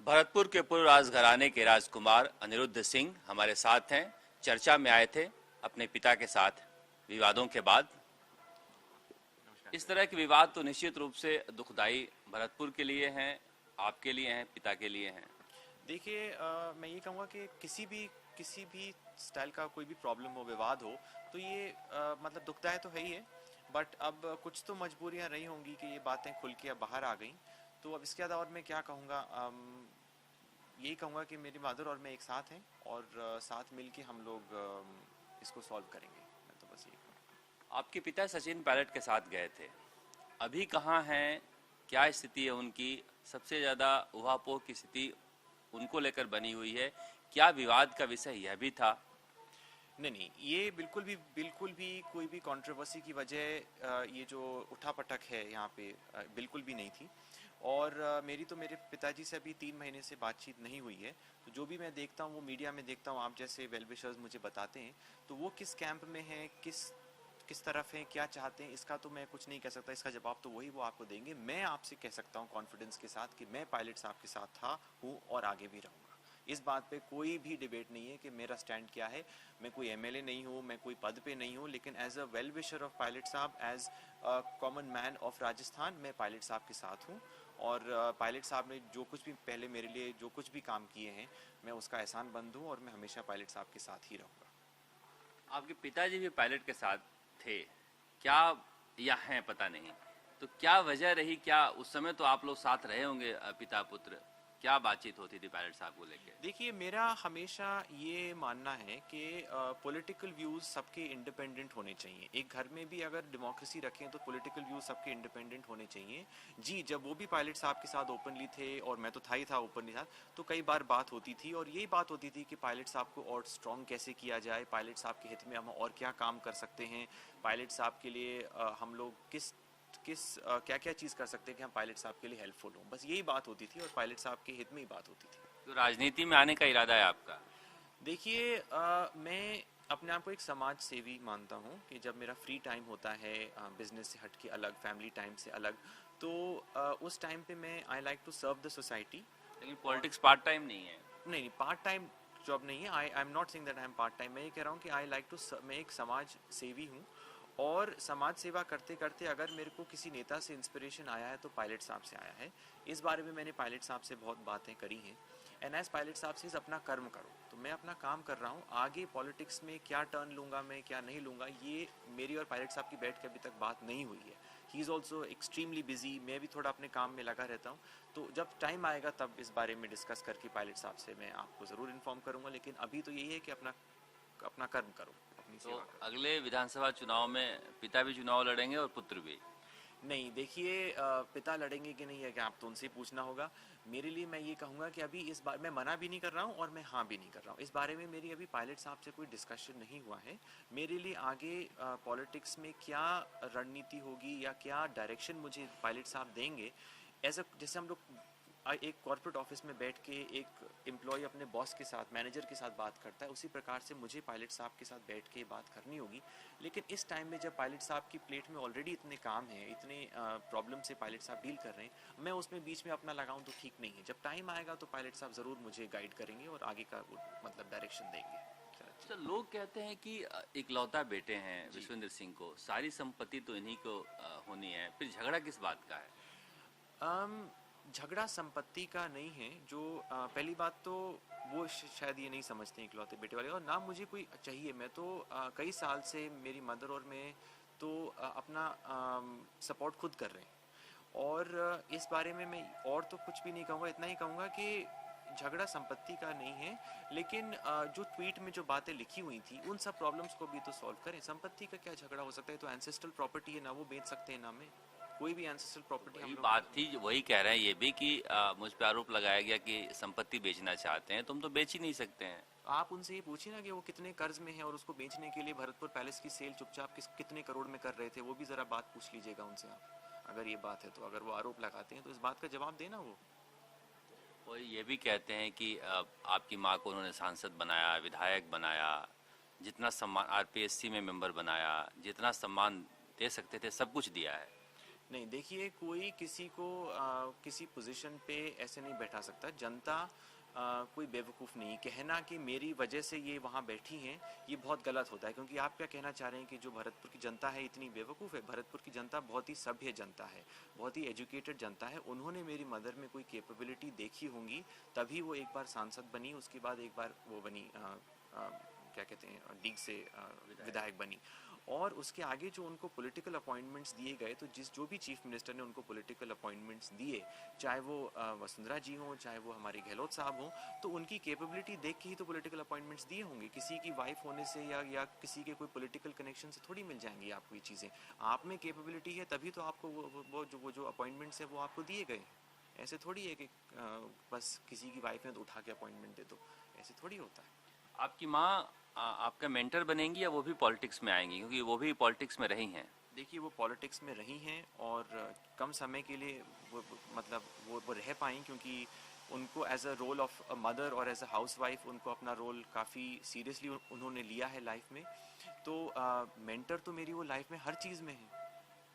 भरतपुर के पूर्व राजघराने के राजकुमार अनिरुद्ध सिंह हमारे साथ हैं। चर्चा में आए थे अपने पिता के साथ विवादों के बाद। इस तरह के विवाद तो निश्चित रूप से दुखदाई भरतपुर के लिए हैं, आपके लिए हैं, पिता के लिए हैं। देखिए, मैं ये कहूँगा कि किसी भी स्टाइल का कोई भी प्रॉब्लम हो, विवाद हो, तो ये मतलब दुखदाई तो है ही है। बट अब कुछ तो मजबूरियाँ रही होंगी कि ये बातें खुल के अब बाहर आ गई। तो अब इसके बाद और मैं क्या कहूँगा, यही कहूँगा कि मेरी मदर और मैं एक साथ हैं और साथ मिल के हम लोग इसको सॉल्व करेंगे। मैं तो बस यही कहूँगा। आपके पिता सचिन पायलट के साथ गए थे, अभी कहाँ हैं, क्या स्थिति है उनकी? सबसे ज़्यादा उहापोह की स्थिति उनको लेकर बनी हुई है। क्या विवाद का विषय यह भी था? नहीं, ये बिल्कुल भी कोई भी कंट्रोवर्सी की वजह ये जो उठापटक है यहाँ पे बिल्कुल भी नहीं थी। और मेरी तो मेरे पिताजी से अभी 3 महीने से बातचीत नहीं हुई है। तो जो भी मैं देखता हूँ वो मीडिया में देखता हूँ, आप जैसे वेल विशर्स मुझे बताते हैं। तो वो किस कैंप में हैं, किस तरफ हैं, क्या चाहते हैं, इसका तो मैं कुछ नहीं कह सकता। इसका जवाब तो वही वो आपको देंगे। मैं आपसे कह सकता हूँ कॉन्फिडेंस के साथ कि मैं पायलट साहब के साथ था, हूँ और आगे भी रहूँगा। इस बात पे कोई भी डिबेट नहीं है कि मेरा स्टैंड क्या है। मैं कोई एमएलए नहीं हूँ, मैं कोई पद पे नहीं हूँ, लेकिन as a well wisher of Pilot साहब, as a common man of Rajasthan, मैं पायलट साहब के साथ हूँ। और पायलट साहब ने जो कुछ भी पहले मेरे लिए जो कुछ भी काम किए हैं, मैं उसका एहसानमंद हूँ और मैं हमेशा पायलट साहब के साथ ही रहूँगा। आपके पिताजी भी पायलट के साथ थे, क्या या हैं पता नहीं, तो क्या वजह रही? क्या उस समय तो आप लोग साथ रहे होंगे पिता पुत्र, क्या बातचीत होती थी पायलट साहब को लेकर? देखिए, मेरा हमेशा ये मानना है कि पॉलिटिकल व्यूज़ सबके इंडिपेंडेंट होने चाहिए। एक घर में भी अगर डेमोक्रेसी रखें तो पॉलिटिकल व्यूज़ सबके इंडिपेंडेंट होने चाहिए। जी, जब वो भी पायलट साहब के साथ ओपनली थे और मैं तो था ओपनली साथ, तो कई बार बात होती थी और यही बात होती थी कि पायलट साहब को और स्ट्रॉन्ग कैसे किया जाए, पायलट साहब के हित में हम और क्या काम कर सकते हैं, पायलट साहब के लिए हम लोग किस क्या क्या चीज़ कर सकते हैं कि हम पायलट साहब के लिए हेल्पफुल हों। बस यही बात होती थी और पायलट साहब के हित में ही बात होती थी। तो राजनीति में आने का इरादा है आपका? देखिए, मैं अपने आप को एक समाज सेवी मानता हूँ कि जब मेरा फ्री टाइम होता है बिजनेस से हट के अलग, फैमिली टाइम से अलग, तो उस टाइम पे मैं I like to serve the society. लेकिन पॉलिटिक्स पार्ट टाइम नहीं है। नहीं, पार्ट टाइम जॉब नहीं है। I am not saying that I am part time. मैं ये कह रहा हूँ कि आई लाइक टू, मैं एक समाज सेवी हूँ और समाज सेवा करते करते अगर मेरे को किसी नेता से इंस्पिरेशन आया है तो पायलट साहब से आया है। इस बारे में मैंने पायलट साहब से बहुत बातें करी हैं। एंड एज पायलट साहब से अपना कर्म करो, तो मैं अपना काम कर रहा हूँ। आगे पॉलिटिक्स में क्या टर्न लूँगा मैं, क्या नहीं लूँगा, ये मेरी और पायलट साहब की बैठ के अभी तक बात नहीं हुई है। He is also extremely busy, मैं भी थोड़ा अपने काम में लगा रहता हूँ। तो जब टाइम आएगा तब इस बारे में डिस्कस करके पायलट साहब से मैं आपको ज़रूर इन्फॉर्म करूँगा। लेकिन अभी तो यही है कि अपना कर्म करो, अपनी तो सेवा करो। अगले विधानसभा चुनाव में पिता भी चुनाव लड़ेंगे और पुत्र भी? नहीं, देखिए, पिता लड़ेंगे कि नहीं है कि आप तो उनसे पूछना होगा। मेरे लिए मैं ये कहूँगा कि अभी इस बार मैं मना भी नहीं कर रहा हूँ और मैं हाँ भी नहीं कर रहा हूँ। इस बारे में मेरी अभी पायलट साहब से कोई डिस्कशन नहीं हुआ है। मेरे लिए आगे पॉलिटिक्स में क्या रणनीति होगी या क्या डायरेक्शन मुझे पायलट साहब देंगे, एज अ जैसे हम लोग एक कॉर्पोरेट ऑफिस में बैठ के एक एम्प्लॉय अपने बॉस के साथ, मैनेजर के साथ बात करता है, उसी प्रकार से मुझे पायलट साहब के साथ बैठ के बात करनी होगी। लेकिन इस टाइम में जब पायलट साहब की प्लेट में ऑलरेडी इतने काम हैं, इतने प्रॉब्लम से पायलट साहब डील कर रहे हैं, मैं उसमें बीच में अपना लगाऊं तो ठीक नहीं है। जब टाइम आएगा तो पायलट साहब ज़रूर मुझे गाइड करेंगे और आगे का मतलब डायरेक्शन देंगे। अच्छा, लोग कहते हैं कि इकलौता बेटे हैं विश्वेंद्र सिंह को, सारी संपत्ति तो इन्हीं को होनी है, फिर झगड़ा किस बात का है? झगड़ा संपत्ति का नहीं है। जो पहली बात तो वो शायद ये नहीं समझते हैं इकलौते बेटे वाले, और ना मुझे कोई चाहिए। मैं तो कई साल से मेरी मदर और मैं तो अपना सपोर्ट खुद कर रहे हैं और इस बारे में मैं और तो कुछ भी नहीं कहूँगा। इतना ही कहूँगा कि झगड़ा संपत्ति का नहीं है, लेकिन जो ट्वीट में जो बातें लिखी हुई थी उन सब प्रॉब्लम्स को भी तो सॉल्व करें। संपत्ति का क्या झगड़ा हो सकता है? तो एंसेस्ट्रल प्रॉपर्टी है ना, वो बेच सकते हैं ना। मैं कोई भी एंसेस्ट्रल प्रॉपर्टी हम वही लोग बात थी, वही कह रहे हैं ये भी कि मुझ पे आरोप लगाया गया कि संपत्ति बेचना चाहते हैं, तुम तो बेच ही नहीं सकते हैं। आप उनसे ये पूछिए ना कि वो कितने कर्ज में है और उसको बेचने के लिए भरतपुर पैलेस की सेल चुपचाप कितने करोड़ में कर रहे थे, वो भी ज़रा बात पूछ लीजिएगा उनसे आप। अगर ये बात है तो, अगर वो आरोप लगाते हैं तो इस बात का जवाब देना वो। वो ये भी कहते हैं कि आपकी माँ को उन्होंने सांसद बनाया, विधायक बनाया, जितना सम्मान आरपीएससी में मेंबर बनाया, जितना सम्मान दे सकते थे सब कुछ दिया है। नहीं, देखिए, कोई किसी को किसी पोजीशन पे ऐसे नहीं बैठा सकता। जनता कोई बेवकूफ़ नहीं। कहना कि मेरी वजह से ये वहाँ बैठी हैं, ये बहुत गलत होता है, क्योंकि आप क्या कहना चाह रहे हैं कि जो भरतपुर की जनता है इतनी बेवकूफ़ है? भरतपुर की जनता बहुत ही सभ्य जनता है, बहुत ही एजुकेटेड जनता है। उन्होंने मेरी मदर में कोई कैपेबिलिटी देखी होंगी, तभी वो एक बार सांसद बनी, उसके बाद एक बार वो बनी क्या कहते हैं, लीग से विधायक बनी। और उसके आगे जो उनको पॉलिटिकल अपॉइंटमेंट्स दिए गए, तो जो भी चीफ मिनिस्टर ने उनको पॉलिटिकल अपॉइंटमेंट्स दिए, चाहे वो वसुंधरा जी हों, चाहे वो हमारे गहलोत साहब हों, तो उनकी कैपेबिलिटी देख के ही तो पॉलिटिकल अपॉइंटमेंट्स दिए होंगे। किसी की वाइफ होने से या किसी के कोई पॉलिटिकल कनेक्शन से थोड़ी मिल जाएंगी आपको ये चीज़ें। आप में कैपेबिलिटी है तभी तो आपको वो जो अपॉइंटमेंट्स है वो आपको दिए गए हैं। ऐसे थोड़ी है कि बस किसी की वाइफ है तो उठा के अपॉइंटमेंट दे दो, ऐसे थोड़ी होता है। आपकी माँ आपका मेंटर बनेंगी या वो भी पॉलिटिक्स में आएंगी, क्योंकि वो भी पॉलिटिक्स में रही हैं? देखिए, वो पॉलिटिक्स में रही हैं और कम समय के लिए मतलब वो रह पाई, क्योंकि उनको as a role of a mother और एज अ हाउस वाइफ उनको अपना रोल काफ़ी सीरियसली उन्होंने लिया है लाइफ में। तो मेंटर तो मेरी वो लाइफ में हर चीज़ में है,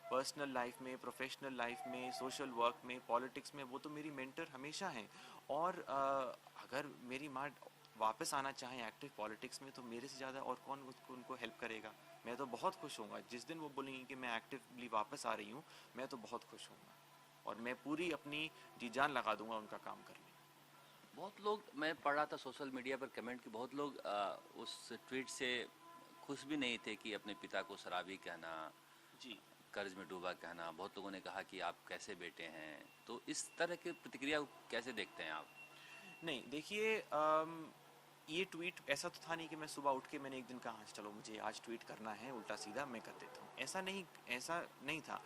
पर्सनल लाइफ में, प्रोफेशनल लाइफ में, सोशल वर्क में, पॉलिटिक्स में, वो तो मेरी मेंटर हमेशा हैं। और अगर मेरी माँ वापस आना चाहें एक्टिव पॉलिटिक्स में, तो मेरे से ज़्यादा और कौन उनको हेल्प करेगा। मैं तो बहुत खुश होऊंगा जिस दिन वो बोलेंगी कि मैं एक्टिवली वापस आ रही हूँ, मैं तो बहुत खुश होऊंगा और मैं पूरी अपनी जी जान लगा दूंगा उनका काम करने। बहुत लोग, मैं पढ़ रहा था सोशल मीडिया पर कमेंट कि बहुत लोग उस ट्वीट से खुश भी नहीं थे कि अपने पिता को शराबी कहना, जी, कर्ज में डूबा कहना। बहुत लोगों ने कहा कि आप कैसे बेटे हैं। तो इस तरह की प्रतिक्रिया कैसे देखते हैं आप? नहीं, देखिए, ये ट्वीट ऐसा तो था नहीं कि मैं सुबह उठ के मैंने एक दिन कहा हाँ चलो मुझे आज ट्वीट करना है उल्टा सीधा, मैं कर देता हूँ। ऐसा नहीं था।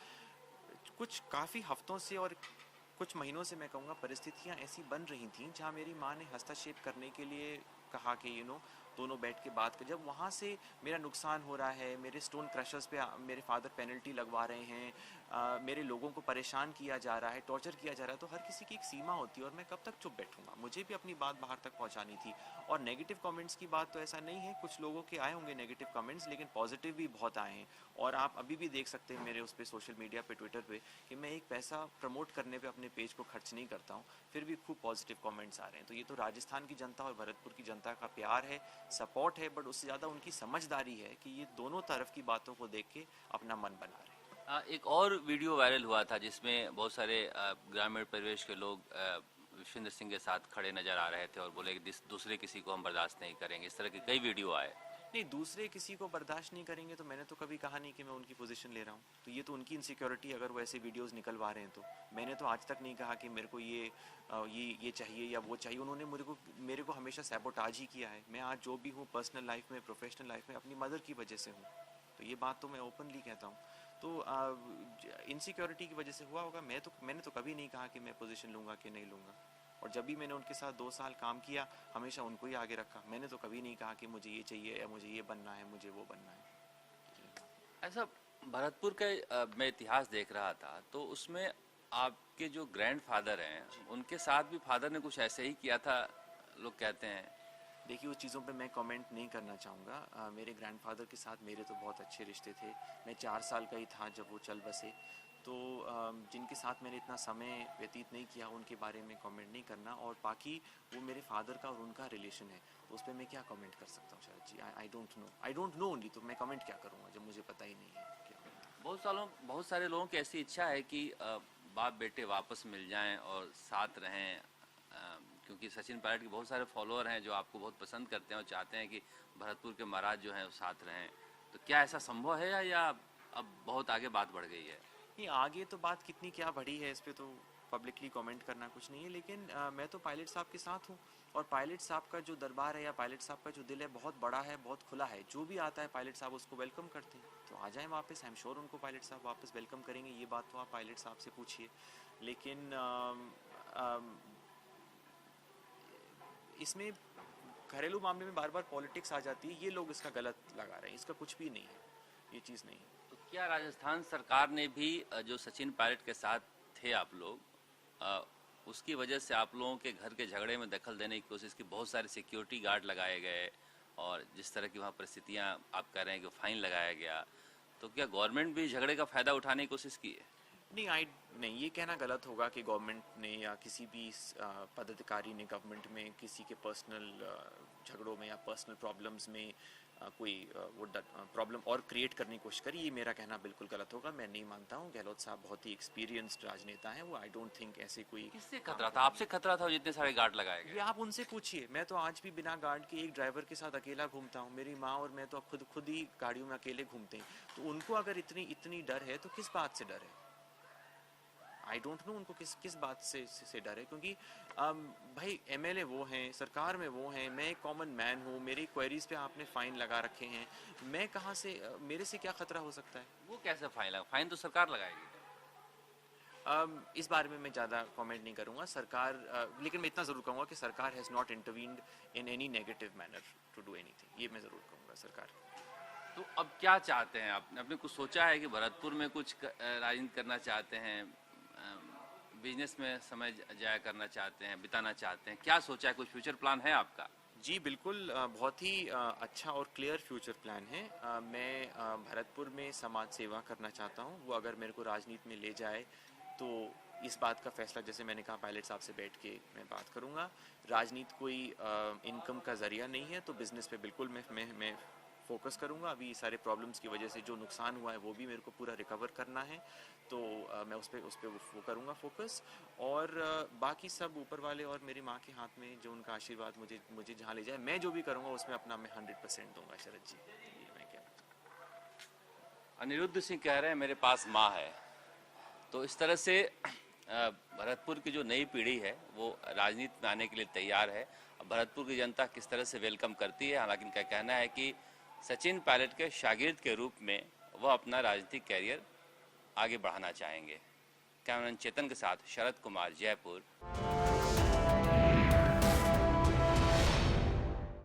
कुछ काफ़ी हफ्तों से और कुछ महीनों से मैं कहूँगा परिस्थितियाँ ऐसी बन रही थीं जहाँ मेरी माँ ने हस्तक्षेप करने के लिए कहा कि दोनों बैठ के बात कर। जब वहाँ से मेरा नुकसान हो रहा है, मेरे स्टोन क्रशर्स पे मेरे फादर पेनल्टी लगवा रहे हैं, मेरे लोगों को परेशान किया जा रहा है, टॉर्चर किया जा रहा है, तो हर किसी की एक सीमा होती है और मैं कब तक चुप बैठूंगा। मुझे भी अपनी बात बाहर तक पहुँचानी थी। और नेगेटिव कमेंट्स की बात तो ऐसा नहीं है, कुछ लोगों के आए होंगे नेगेटिव कमेंट्स, लेकिन पॉजिटिव भी बहुत आए हैं। और आप अभी भी देख सकते हैं मेरे उस पर सोशल मीडिया पे, ट्विटर पे, कि मैं एक पैसा प्रमोट करने पे अपने पेज को खर्च नहीं करता हूँ, फिर भी खूब पॉजिटिव कमेंट्स आ रहे हैं। तो ये तो राजस्थान की जनता और भरतपुर की जनता का प्यार है, सपोर्ट है, बट उससे ज़्यादा उनकी समझदारी है कि ये दोनों तरफ की बातों को देख के अपना मन बना रहे हैं। एक और वीडियो वायरल हुआ था जिसमें बहुत सारे ग्रामीण परिवेश के लोग विश्वेंद्र सिंह के साथ खड़े नजर आ रहे थे और बोले कि दूसरे किसी को हम बर्दाश्त नहीं करेंगे। इस तरह के कई वीडियो आए। नहीं, दूसरे किसी को बर्दाश्त नहीं करेंगे तो मैंने तो कभी कहा नहीं कि मैं उनकी पोजीशन ले रहा हूँ। तो ये तो उनकी इनसिक्योरिटी, अगर वो ऐसे वीडियोस निकलवा रहे हैं तो मैंने तो आज तक नहीं कहा कि मेरे को ये चाहिए या वो चाहिए। उन्होंने मेरे को हमेशा सैबोटाज ही किया है। मैं आज जो भी हूँ पर्सनल लाइफ में, प्रोफेशनल लाइफ में, अपनी मदर की वजह से हूँ। तो ये बात तो मैं ओपनली कहता हूँ। तो इनसिक्योरिटी की वजह से हुआ होगा। मैंने तो कभी नहीं कहा कि मैं पोजीशन लूँगा कि नहीं लूँगा। और जब भी मैंने उनके साथ 2 साल काम किया, हमेशा उनको ही आगे रखा। मैंने तो कभी नहीं कहा कि मुझे ये चाहिए या मुझे ये बनना है, मुझे वो बनना है। ऐसा भरतपुर का मैं इतिहास देख रहा था तो उसमें आपके जो ग्रैंडफादर हैं उनके साथ भी फादर ने कुछ ऐसे ही किया था, लोग कहते हैं। देखिए, उस चीज़ों पे मैं कमेंट नहीं करना चाहूँगा। मेरे ग्रैंडफादर के साथ मेरे तो बहुत अच्छे रिश्ते थे। मैं 4 साल का ही था जब वो चल बसे। तो जिनके साथ मैंने इतना समय व्यतीत नहीं किया उनके बारे में कमेंट नहीं करना। और बाकी वो मेरे फादर का और उनका रिलेशन है, तो उस पर मैं क्या कमेंट कर सकता हूँ Sharad ji? I don't know only. तो मैं कमेंट क्या करूँगा जब मुझे पता ही नहीं है क्या। बहुत सारे लोगों की ऐसी इच्छा है कि बाप बेटे वापस मिल जाएं और साथ रहें, क्योंकि सचिन पायलट के बहुत सारे फॉलोअर हैं जो आपको बहुत पसंद करते हैं और चाहते हैं कि भरतपुर के महाराज जो हैं वो साथ रहें। तो क्या ऐसा संभव है या अब बहुत आगे बात बढ़ गई है? नहीं, आगे तो बात कितनी क्या बढ़ी है इस पे तो पब्लिकली कमेंट करना कुछ नहीं है। लेकिन मैं तो पायलट साहब के साथ हूँ। और पायलट साहब का जो दरबार है या पायलट साहब का जो दिल है बहुत बड़ा है, बहुत खुला है। जो भी आता है पायलट साहब उसको वेलकम करते हैं। तो आ जाएं वापस, आई एम श्योर उनको पायलट साहब वापस वेलकम करेंगे। ये बात तो आप पायलट साहब से पूछिए। लेकिन इसमें घरेलू मामले में बार बार पॉलिटिक्स आ जाती है। ये लोग इसका गलत लगा रहे हैं, इसका कुछ भी नहीं है, ये चीज़ नहीं है। तो क्या राजस्थान सरकार ने भी जो सचिन पायलट के साथ थे आप लोग, उसकी वजह से आप लोगों के घर के झगड़े में दखल देने की कोशिश की? बहुत सारे सिक्योरिटी गार्ड लगाए गए और जिस तरह की वहाँ परिस्थितियाँ आप कह रहे हैं कि फाइन लगाया गया, तो क्या गवर्नमेंट भी झगड़े का फ़ायदा उठाने की कोशिश की है? नहीं, ये कहना गलत होगा कि गवर्नमेंट ने या किसी भी पदाधिकारी ने गवर्नमेंट में किसी के पर्सनल झगड़ों में या पर्सनल प्रॉब्लम्स में कोई वो प्रॉब्लम और क्रिएट करने की कोशिश करी। ये मेरा कहना बिल्कुल गलत होगा, मैं नहीं मानता हूँ। गहलोत साहब बहुत ही एक्सपीरियंस्ड राजनेता हैं, वो आई डोंट थिंक ऐसे कोई। किससे खतरा था? आपसे खतरा था जितने सारे गार्ड लगाए गए? ये आप उनसे पूछिए। मैं तो आज भी बिना गार्ड के एक ड्राइवर के साथ अकेला घूमता हूँ। मेरी माँ और मैं तो खुद ही गाड़ियों में अकेले घूमते हैं। तो उनको अगर इतनी डर है तो किस बात से डर है? आई डोंट नो उनको किस बात से डर है, क्योंकि भाई एमएलए वो हैं, सरकार में वो हैं, मैं एक कॉमन मैन हूँ। मेरी क्वेरीज पे आपने फाइन लगा रखे हैं, मैं कहाँ से, मेरे से क्या खतरा हो सकता है? वो कैसे फाइन लगा? फाइन तो सरकार लगाएगी। इस बारे में मैं ज़्यादा कमेंट नहीं करूँगा। सरकार लेकिन मैं इतना ज़रूर कहूँगा कि सरकार has not intervened in any negative manner to do anything. ये मैं ज़रूर कहूँगा सरकार। तो अब क्या चाहते हैं आपने कुछ सोचा है कि भरतपुर में कुछ राजनीति करना चाहते हैं, बिजनेस में समय जाया करना चाहते हैं, बिताना चाहते हैं? क्या सोचा है? कुछ फ्यूचर प्लान है आपका? जी बिल्कुल, बहुत ही अच्छा और क्लियर फ्यूचर प्लान है। मैं भरतपुर में समाज सेवा करना चाहता हूँ। वो अगर मेरे को राजनीति में ले जाए तो इस बात का फैसला, जैसे मैंने कहा, पायलट साहब से बैठ के मैं बात करूँगा। राजनीति कोई इनकम का ज़रिया नहीं है, तो बिज़नेस पे बिल्कुल मैं फोकस करूँगा। अभी सारे प्रॉब्लम्स की वजह से जो नुकसान हुआ है वो भी मेरे को पूरा रिकवर करना है, तो मैं उस पर वो करूँगा फोकस। और बाकी सब ऊपर वाले और मेरी माँ के हाथ में, जो उनका आशीर्वाद मुझे जहाँ ले जाए, मैं जो भी करूँगा उसमें अपना मैं 100% दूंगा। शरद जी, ये मैं कहना। अनिरुद्ध सिंह कह रहे हैं मेरे पास माँ है। तो इस तरह से भरतपुर की जो नई पीढ़ी है वो राजनीति में आने के लिए तैयार है। अब भरतपुर की जनता किस तरह से वेलकम करती है, हालांकि इनका कहना है कि सचिन पायलट के शागिर्द के रूप में वह अपना राजनीतिक कैरियर आगे बढ़ाना चाहेंगे। कैमरामैन चेतन के साथ शरद कुमार, जयपुर।